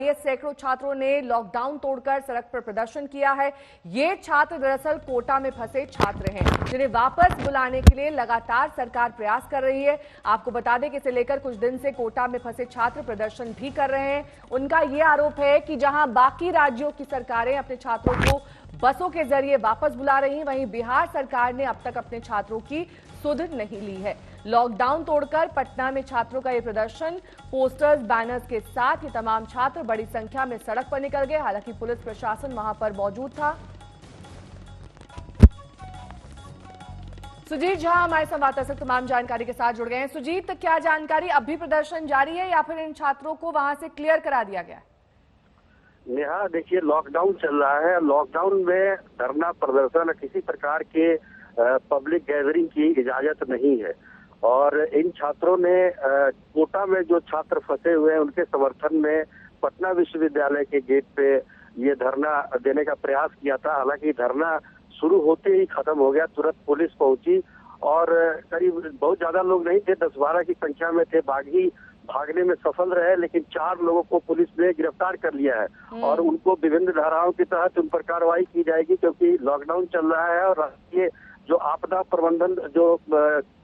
ये सैकड़ों छात्रों ने लॉकडाउन तोड़कर सड़क पर प्रदर्शन किया है। ये छात्र दरअसल कोटा में फंसे छात्र हैं, जिन्हें वापस बुलाने के लिए लगातार सरकार प्रयास कर रही है। आपको बता दें कि इसे लेकर कुछ दिन से कोटा में फंसे छात्र प्रदर्शन भी कर रहे हैं। उनका ये आरोप है कि जहां बाकी राज्यों की सरकारें अपने छात्रों को बसों के जरिए वापस बुला रही हैं, वहीं बिहार सरकार ने अब तक अपने छात्रों की सुध नहीं ली है। लॉकडाउन तोड़कर पटना में छात्रों का ये प्रदर्शन पोस्टर्स, बैनर्स के साथ ये तमाम छात्र बड़ी संख्या में सड़क पर निकल गए। हालांकि पुलिस प्रशासन वहां पर मौजूद था। सुजीत झा हमारे संवाददाता से तमाम जानकारी के साथ जुड़ गए हैं। सुजीत, क्या जानकारी, अब भी प्रदर्शन जारी है या फिर इन छात्रों को वहां से क्लियर करा दिया गया? नेहा, देखिए, लॉकडाउन चल रहा है। लॉकडाउन में धरना प्रदर्शन किसी प्रकार के पब्लिक गैदरिंग की इजाजत नहीं है और इन छात्रों ने कोटा में जो छात्र फंसे हुए हैं उनके समर्थन में पटना विश्वविद्यालय के गेट पे ये धरना देने का प्रयास किया था। हालांकि धरना शुरू होते ही खत्म हो गया। तुरंत पुलिस पहुंची और करीब बहुत ज्यादा लोग नहीं थे, 10-12 की संख्या में थे। भागने में सफल रहे, लेकिन 4 लोगों को पुलिस ने गिरफ्तार कर लिया है और उनको विभिन्न धाराओं के तहत उन पर कार्रवाई की जाएगी, क्योंकि लॉकडाउन चल रहा है और राष्ट्रीय जो आपदा प्रबंधन जो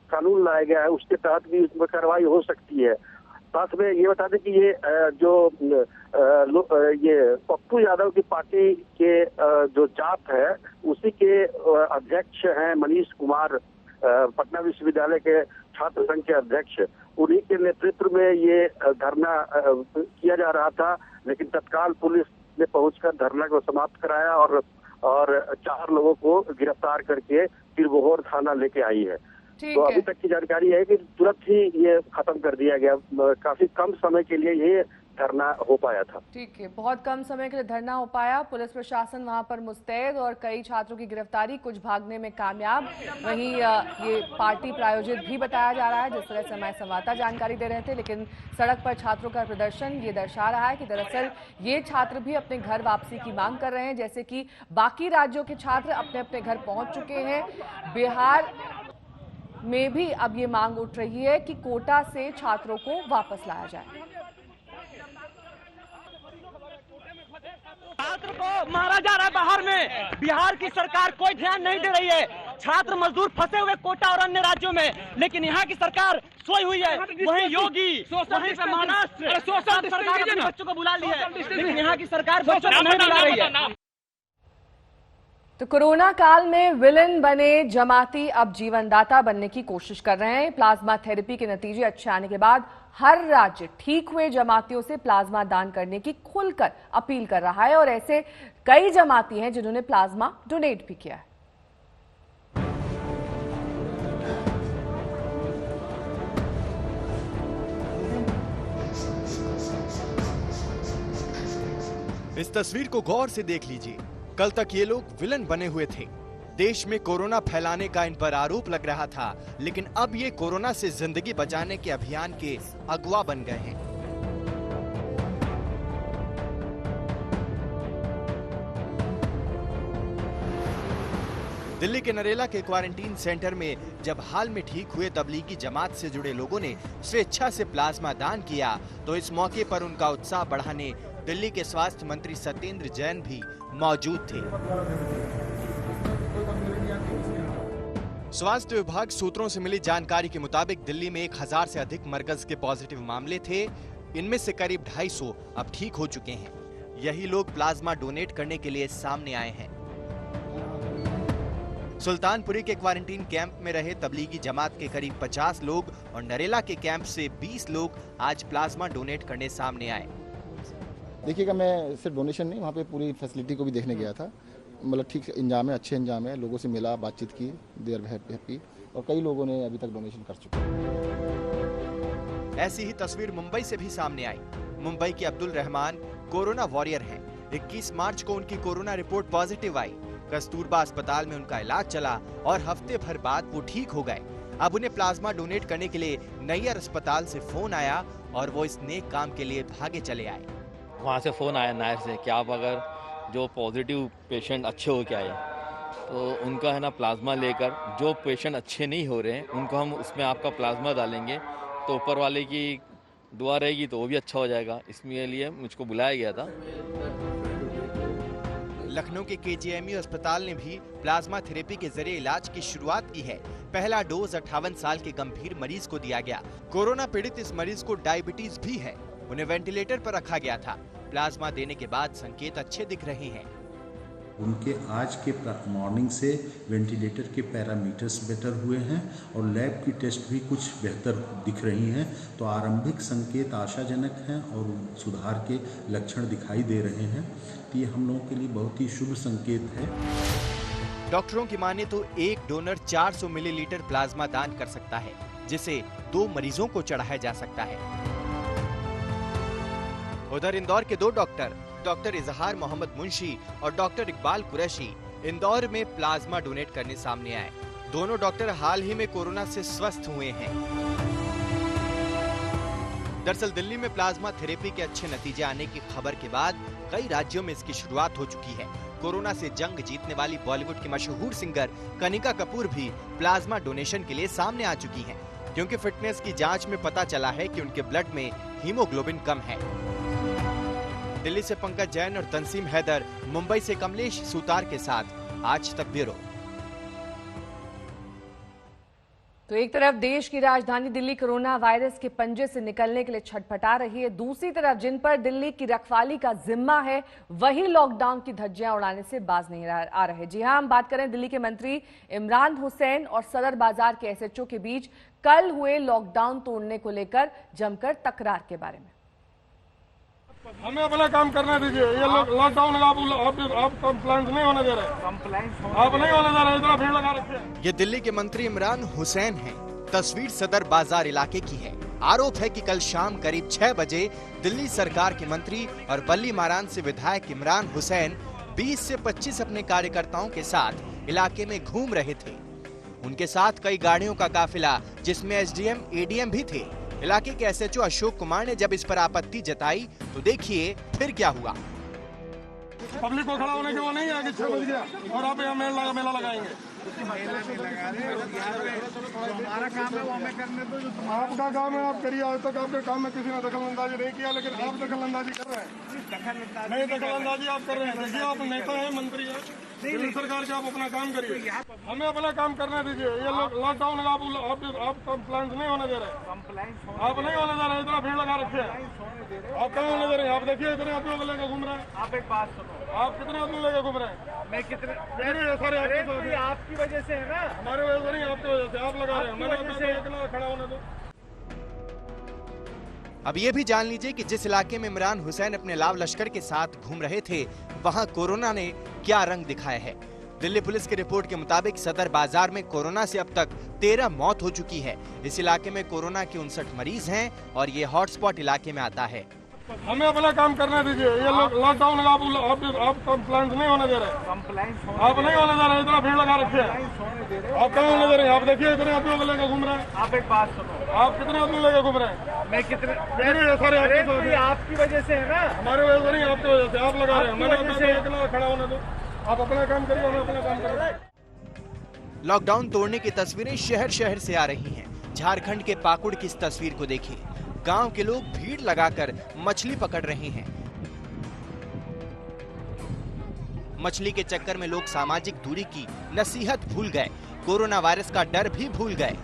कानून लाया गया है उसके तहत भी उसमें कार्रवाई हो सकती है। साथ में ये बता दें कि ये ये पप्पू यादव की पार्टी के जो जाप है उसी के अध्यक्ष हैं मनीष कुमार, पटना विश्वविद्यालय के छात्र संघ के अध्यक्ष। उन्हीं के नेतृत्व में ये धरना किया जा रहा था, लेकिन तत्काल पुलिस ने पहुंचकर धरना को समाप्त कराया और 4 लोगों को गिरफ्तार करके तिरबोहर थाना लेके आई है। तो अभी तक की जानकारी है कि तुरंत ही ये खत्म कर दिया गया। काफी कम समय के लिए ये धरना हो पाया था। ठीक है, बहुत कम समय के लिए धरना हो पाया। पुलिस प्रशासन वहां पर मुस्तैद और कई छात्रों की गिरफ्तारी, कुछ भागने में कामयाब। वहीं ये पार्टी प्रायोजित भी बताया जा रहा है, जिस तरह से हमारे संवाददाता जानकारी दे रहे थे। लेकिन सड़क पर छात्रों का प्रदर्शन ये दर्शा रहा है कि दरअसल ये छात्र भी अपने घर वापसी की मांग कर रहे हैं, जैसे कि बाकी राज्यों के छात्र अपने अपने घर पहुंच चुके हैं। बिहार में भी अब ये मांग उठ रही है कि कोटा से छात्रों को वापस लाया जाए। छात्र को मारा जा रहा है बाहर में। बिहार की सरकार कोई ध्यान नहीं दे रही है। छात्र मजदूर फंसे हुए कोटा और अन्य राज्यों में, लेकिन यहाँ की सरकार सोई हुई है। वहीं योगी, वहीं पे महाराष्ट्र सरकार अपने बच्चों को बुला ली है, लेकिन यहाँ की सरकार बच्चों को नहीं बुला रही है। तो कोरोना काल में विलेन बने जमाती अब जीवनदाता बनने की कोशिश कर रहे हैं। प्लाज्मा थेरेपी के नतीजे अच्छे आने के बाद हर राज्य ठीक हुए जमातियों से प्लाज्मा दान करने की खुलकर अपील कर रहा है और ऐसे कई जमाती हैं जिन्होंने प्लाज्मा डोनेट भी किया है। इस तस्वीर को गौर से देख लीजिए। कल तक ये लोग विलन बने हुए थे। देश में कोरोना फैलाने का इन पर आरोप लग रहा था, लेकिन अब ये कोरोना से जिंदगी बचाने के अभियान के अगुवा बन गए हैं। दिल्ली के नरेला के क्वारंटीन सेंटर में जब हाल में ठीक हुए तबलीगी जमात से जुड़े लोगों ने स्वेच्छा से प्लाज्मा दान किया, तो इस मौके पर उनका उत्साह बढ़ाने दिल्ली के स्वास्थ्य मंत्री सत्येंद्र जैन भी मौजूद थे। स्वास्थ्य विभाग सूत्रों से मिली जानकारी के मुताबिक दिल्ली में 1000 से अधिक मरकज के पॉजिटिव मामले थे। इनमें से करीब 250 अब ठीक हो चुके हैं। यही लोग प्लाज्मा डोनेट करने के लिए सामने आए हैं। सुल्तानपुरी के क्वारंटीन कैंप में रहे तबलीगी जमात के करीब 50 लोग और नरेला के कैंप से 20 लोग आज प्लाज्मा डोनेट करने सामने आए। देखिएगा, मैं सिर्फ डोनेशन नहीं, वहाँ पे पूरी फैसिलिटी को भी देखने गया था। मतलब ठीक इंजाम है, अच्छे इंजाम है। लोगों से मिला, बातचीत की, दे आर हैप्पी और कई लोगों ने अभी तक डोनेशन कर चुके हैं। ऐसी ही तस्वीर मुंबई से भी सामने आई। मुंबई के अब्दुल रहमान कोरोना वॉरियर हैं। 21 मार्च को उनकी कोरोना रिपोर्ट पॉजिटिव आई। कस्तूरबा अस्पताल में उनका इलाज चला और हफ्ते भर बाद वो ठीक हो गए। अब उन्हें प्लाज्मा डोनेट करने के लिए नैयर अस्पताल से फोन आया और वो इस नेक काम के लिए भागे चले आए। वहाँ से फ़ोन आया नायर से कि आप अगर जो पॉजिटिव पेशेंट अच्छे हो के आए तो उनका है ना प्लाज्मा लेकर, जो पेशेंट अच्छे नहीं हो रहे हैं उनको हम उसमें आपका प्लाज्मा डालेंगे तो ऊपर वाले की दुआ रहेगी तो वो भी अच्छा हो जाएगा, इसके लिए मुझको बुलाया गया था। लखनऊ के केजीएमयू अस्पताल ने भी प्लाज्मा थेरेपी के जरिए इलाज की शुरुआत की है। पहला डोज 58 साल के गंभीर मरीज को दिया गया। कोरोना पीड़ित इस मरीज को डायबिटीज भी है, उन्हें वेंटिलेटर पर रखा गया था। प्लाज्मा देने के बाद संकेत अच्छे दिख रहे हैं। उनके आज के मॉर्निंग से वेंटिलेटर के पैरामीटर्स बेटर हुए हैं और लैब की टेस्ट भी कुछ बेहतर दिख रही हैं, तो आरंभिक संकेत आशाजनक हैं और सुधार के लक्षण दिखाई दे रहे हैं। तो ये हम लोगों के लिए बहुत ही शुभ संकेत है। डॉक्टरों की माने तो एक डोनर 400 मिलीलीटर प्लाज्मा दान कर सकता है, जिसे 2 मरीजों को चढ़ाया जा सकता है। उधर इंदौर के 2 डॉक्टर इजहार मोहम्मद मुंशी और डॉक्टर इकबाल कुरैशी इंदौर में प्लाज्मा डोनेट करने सामने आए। दोनों डॉक्टर हाल ही में कोरोना से स्वस्थ हुए हैं। दरअसल दिल्ली में प्लाज्मा थेरेपी के अच्छे नतीजे आने की खबर के बाद कई राज्यों में इसकी शुरुआत हो चुकी है। कोरोना से जंग जीतने वाली बॉलीवुड की मशहूर सिंगर कनिका कपूर भी प्लाज्मा डोनेशन के लिए सामने आ चुकी हैं, क्योंकि फिटनेस की जांच में पता चला है कि उनके ब्लड में हीमोग्लोबिन कम है। दिल्ली से पंकज जैन और तंसीम हैदर, मुंबई से कमलेश सुतार के साथ आज तक ब्यूरो। तो एक तरफ देश की राजधानी दिल्ली कोरोना वायरस के पंजे से निकलने के लिए छटपटा रही है, दूसरी तरफ जिन पर दिल्ली की रखवाली का जिम्मा है वही लॉकडाउन की धज्जियां उड़ाने से बाज नहीं आ रहे। जी हां, हम बात करें दिल्ली के मंत्री इमरान हुसैन और सदर बाजार के एसएचओ के बीच कल हुए लॉकडाउन तोड़ने को लेकर जमकर तकरार के बारे में। हमें अपना काम करने दीजिए। ये लॉकडाउन आप कंप्लेंट नहीं होने दे रहे, आप नहीं होने दे रहे, इतना भीड़ लगा रखिए। ये दिल्ली के मंत्री इमरान हुसैन हैं। तस्वीर सदर बाजार इलाके की है। आरोप है कि कल शाम करीब 6 बजे दिल्ली सरकार के मंत्री और बल्ली मारान से विधायक इमरान हुसैन 20 से 25 अपने कार्यकर्ताओं के साथ इलाके में घूम रहे थे। उनके साथ कई गाड़ियों का काफिला, जिसमें एसडीएम, एडीएम भी थे। इलाके के एसएचओ अशोक कुमार ने जब इस पर आपत्ति जताई तो देखिए फिर क्या हुआ। पब्लिक को खड़ा होने के वो नहीं है कि 6 बज गया और आप यहाँ मेला लगाएंगे। हमारा काम है वो हमें करने दो, जो आपका काम है आप करिए। आज तक आपके काम में किसी ने दखल अंदाजी नहीं किया, लेकिन आप दखल अंदाजी कर रहे हैं। नहीं, दखल अंदाजी आप कर रहे हैं। देखिए, आप नेता है, मंत्री है, दिल्ली सरकार के, आप अपना काम करिए। हमें अपना काम करने दीजिए। ये लॉकडाउन आप कंप्लेंट नहीं होने दे रहे, आप नहीं होने दे रहे, इतना भीड़ लगा रखे हैं। आप कहाँ होने दे रहे हैं? आप देखिए इतने आदमियों को लेकर घूम रहे हैं। आप एक बात सुनो, आप कितने आदमी लेकर घूम रहे हैं? मैं कितने सारे आपकी वजह से है ना, हमारे वजह से नहीं, आपकी वजह से। आप लगा रहे हैं, मैंने खड़ा होने दो। अब ये भी जान लीजिए कि जिस इलाके में इमरान हुसैन अपने लाव लश्कर के साथ घूम रहे थे, वहां कोरोना ने क्या रंग दिखाया है। दिल्ली पुलिस की रिपोर्ट के मुताबिक सदर बाजार में कोरोना से अब तक 13 मौत हो चुकी है। इस इलाके में कोरोना के 59 मरीज हैं और ये हॉटस्पॉट इलाके में आता है। हमें अपना काम करने दीजिए। ये लॉकडाउन आप कंप्लेंट नहीं होने दे रहे, आप नहीं होने दे रहे, इतना भीड़ लगा रखे हैं। आप कहाँ होने दे रहे हैं? आप देखिए इतने आदमियों को लेकर घूम रहे हैं। आप एक बात सुनो, आप कितने आदमी लेकर घूम रहे हैं? मैं कितने सारे आपकी वजह से है ना, हमारे वजह से नहीं, आपकी वजह से। आप लगा रहे हैं, मैंने खड़ा होने दो। आप अपना काम करिए, हम अपना काम करें। लॉकडाउन तोड़ने की तस्वीरें शहर शहर से आ रही हैं। झारखंड के पाकुड़ की इस तस्वीर को देखिए। गांव के लोग भीड़ लगाकर मछली पकड़ रहे हैं। मछली के चक्कर में लोग सामाजिक दूरी की नसीहत भूल गए, कोरोना वायरस का डर भी भूल गए।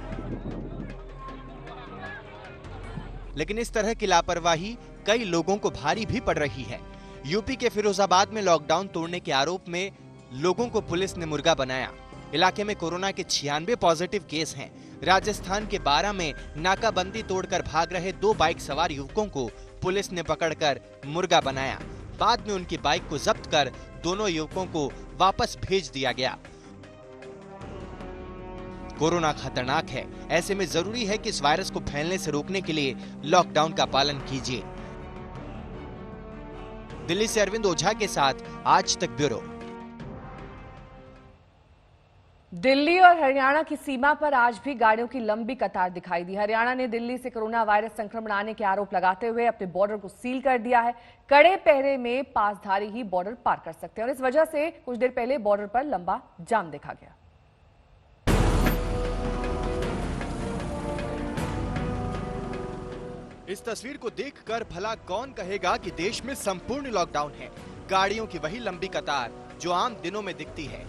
लेकिन इस तरह की लापरवाही कई लोगों को भारी भी पड़ रही है। यूपी के फिरोजाबाद में लॉकडाउन तोड़ने के आरोप में लोगों को पुलिस ने मुर्गा बनाया। इलाके में कोरोना के 96 पॉजिटिव केस हैं। राजस्थान के 12 में नाकाबंदी तोड़कर भाग रहे 2 बाइक सवार युवकों को पुलिस ने पकड़कर मुर्गा बनाया। बाद में उनकी बाइक को जब्त कर दोनों युवकों को वापस भेज दिया गया। कोरोना खतरनाक है, ऐसे में जरूरी है कि इस वायरस को फैलने से रोकने के लिए लॉकडाउन का पालन कीजिए। दिल्ली से अरविंद ओझा के साथ आज तक ब्यूरो। दिल्ली और हरियाणा की सीमा पर आज भी गाड़ियों की लंबी कतार दिखाई दी। हरियाणा ने दिल्ली से कोरोना वायरस संक्रमण आने के आरोप लगाते हुए अपने बॉर्डर को सील कर दिया है। कड़े पहरे में पासधारी ही बॉर्डर पार कर सकते हैं और इस वजह से कुछ देर पहले बॉर्डर पर लंबा जाम देखा गया। इस तस्वीर को देखकर भला कौन कहेगा कि देश में संपूर्ण लॉकडाउन है। गाड़ियों की वही लंबी कतार जो आम दिनों में दिखती है।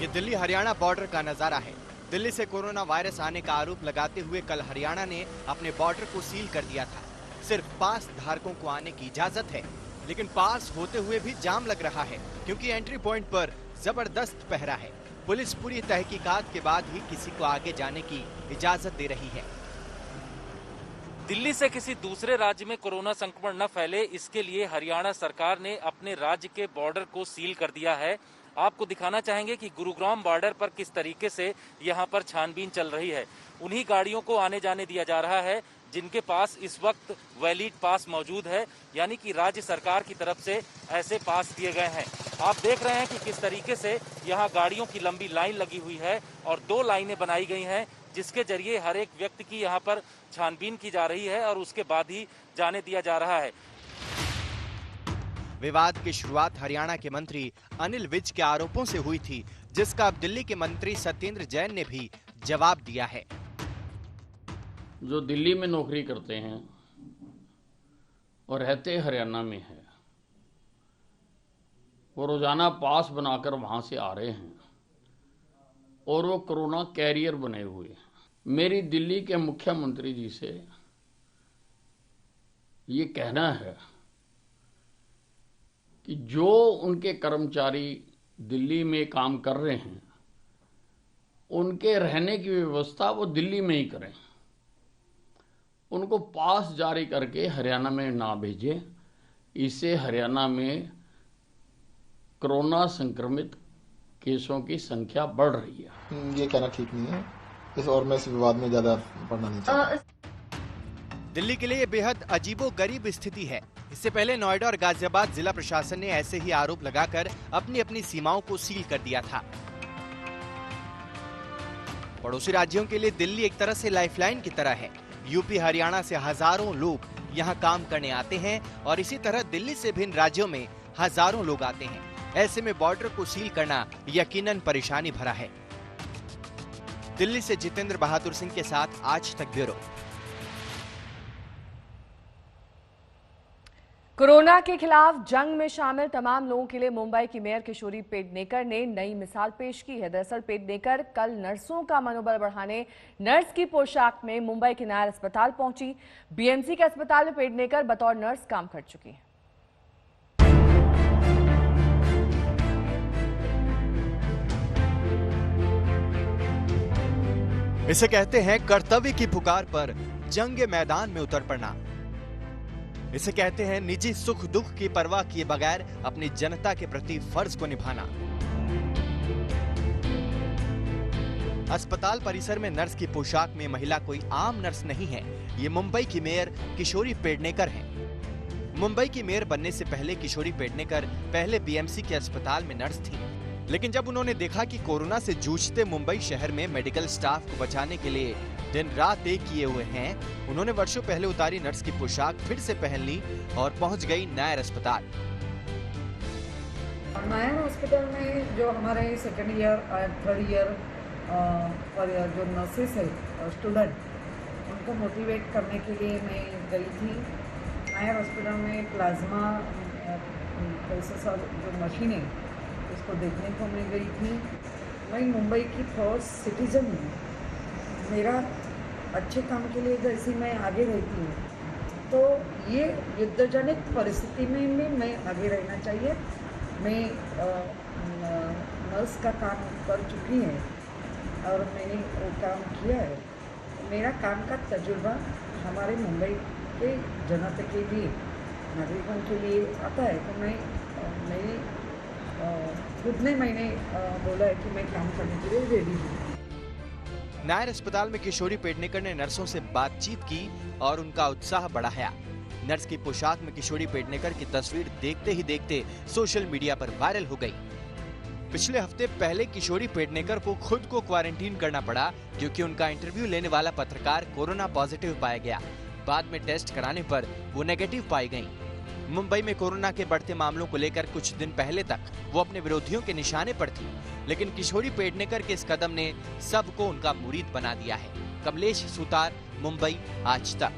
ये दिल्ली हरियाणा बॉर्डर का नजारा है। दिल्ली से कोरोना वायरस आने का आरोप लगाते हुए कल हरियाणा ने अपने बॉर्डर को सील कर दिया था। सिर्फ पास धारकों को आने की इजाजत है, लेकिन पास होते हुए भी जाम लग रहा है क्योंकि एंट्री पॉइंट पर जबरदस्त पहरा है। पुलिस पूरी तहकीकात के बाद ही किसी को आगे जाने की इजाजत दे रही है। दिल्ली से किसी दूसरे राज्य में कोरोना संक्रमण न फैले, इसके लिए हरियाणा सरकार ने अपने राज्य के बॉर्डर को सील कर दिया है। आपको दिखाना चाहेंगे कि गुरुग्राम बॉर्डर पर किस तरीके से यहाँ पर छानबीन चल रही है। उन्हीं गाड़ियों को आने जाने दिया जा रहा है जिनके पास इस वक्त वैलिड पास मौजूद है, यानी कि राज्य सरकार की तरफ से ऐसे पास दिए गए हैं। आप देख रहे हैं कि किस तरीके से यहाँ गाड़ियों की लंबी लाइन लगी हुई है और 2 लाइनें बनाई गई हैं जिसके जरिए हर एक व्यक्ति की यहाँ पर छानबीन की जा रही है और उसके बाद ही जाने दिया जा रहा है। विवाद की शुरुआत हरियाणा के मंत्री अनिल विज के आरोपों से हुई थी, जिसका अब दिल्ली के मंत्री सत्येंद्र जैन ने भी जवाब दिया है। जो दिल्ली में नौकरी करते हैं और रहते हरियाणा में है, वो रोजाना पास बनाकर वहां से आ रहे हैं और वो कोरोना कैरियर बने हुए हैं। मेरी दिल्ली के मुख्यमंत्री जी से ये कहना है कि जो उनके कर्मचारी दिल्ली में काम कर रहे हैं, उनके रहने की व्यवस्था वो दिल्ली में ही करें। उनको पास जारी करके हरियाणा में ना भेजें। इससे हरियाणा में कोरोना संक्रमित केसों की संख्या बढ़ रही है। ये कहना ठीक नहीं है इस और मैं इस विवाद में ज्यादा पढ़ना नहीं चाहता। दिल्ली के लिए ये बेहद अजीबोगरीब स्थिति है। इससे पहले नोएडा और गाजियाबाद जिला प्रशासन ने ऐसे ही आरोप लगाकर अपनी अपनी सीमाओं को सील कर दिया था। पड़ोसी राज्यों के लिए दिल्ली एक तरह से लाइफलाइन की तरह है। यूपी हरियाणा से हजारों लोग यहाँ काम करने आते हैं और इसी तरह दिल्ली से भिन्न राज्यों में हजारों लोग आते हैं। ऐसे में बॉर्डर को सील करना यकीनन परेशानी भरा है। दिल्ली से जितेंद्र बहादुर सिंह के साथ आज तक ब्यूरो। कोरोना के खिलाफ जंग में शामिल तमाम लोगों के लिए मुंबई की मेयर किशोरी पेडनेकर ने नई मिसाल पेश की है। दरअसल पेडनेकर कल नर्सों का मनोबल बढ़ाने नर्स की पोशाक में मुंबई के नायर अस्पताल पहुंची। बीएमसी के अस्पताल में पेडनेकर बतौर नर्स काम कर चुकी हैं। इसे कहते हैं कर्तव्य की पुकार पर जंग मैदान में उतर पड़ना। इसे कहते हैं निजी सुख दुख की परवाह किए बगैर अपनी जनता के प्रति फर्ज को निभाना। अस्पताल परिसर में नर्स की पोशाक में महिला कोई आम नर्स नहीं है। ये मुंबई की मेयर किशोरी पेडनेकर है। मुंबई की मेयर बनने से पहले किशोरी पेडनेकर पहले बीएमसी के अस्पताल में नर्स थी, लेकिन जब उन्होंने देखा कि कोरोना से जूझते मुंबई शहर में मेडिकल स्टाफ को बचाने के लिए दिन रात एक किए हुए हैं, उन्होंने वर्षों पहले उतारी नर्स की पोशाक फिर से पहन ली और पहुंच गई नायर अस्पताल। नायर हॉस्पिटल में जो हमारे सेकेंड ईयर और थर्ड ईयर और जो नर्सेस है स्टूडेंट, उनको मोटिवेट करने के लिए मैं गई थी। नायर हॉस्पिटल में प्लाज्मा प्रोसेस और जो मशीन है उसको देखने को मैं गई थी। मैं मुंबई की फर्स्ट सिटीजन हूँ। मेरा अच्छे काम के लिए जैसे मैं आगे रहती हूँ, तो ये युद्धजनित परिस्थिति में भी मैं आगे रहना चाहिए। मैं नर्स का काम कर चुकी है और मैंने वो काम किया है। मेरा काम का तजुर्बा हमारे मुंबई के जनता के लिए, नागरिकों के लिए आता है। तो मैंने खुद ने मैंने बोला है कि मैं काम करने के लिए रेडी हूँ। नायर अस्पताल में किशोरी पेडनेकर ने नर्सों से बातचीत की और उनका उत्साह बढ़ाया। नर्स की पोशाक में किशोरी पेडनेकर की तस्वीर देखते ही देखते सोशल मीडिया पर वायरल हो गई। पिछले हफ्ते पहले किशोरी पेडनेकर को खुद को क्वारंटीन करना पड़ा क्योंकि उनका इंटरव्यू लेने वाला पत्रकार कोरोना पॉजिटिव पाया गया। बाद में टेस्ट कराने पर वो नेगेटिव पाई गईं। मुंबई में कोरोना के बढ़ते मामलों को लेकर कुछ दिन पहले तक वो अपने विरोधियों के निशाने पर थी, लेकिन किशोरी पेडनेकर के इस कदम ने सबको उनका मुरीद बना दिया है। कमलेश सुतार, मुंबई, आज तक।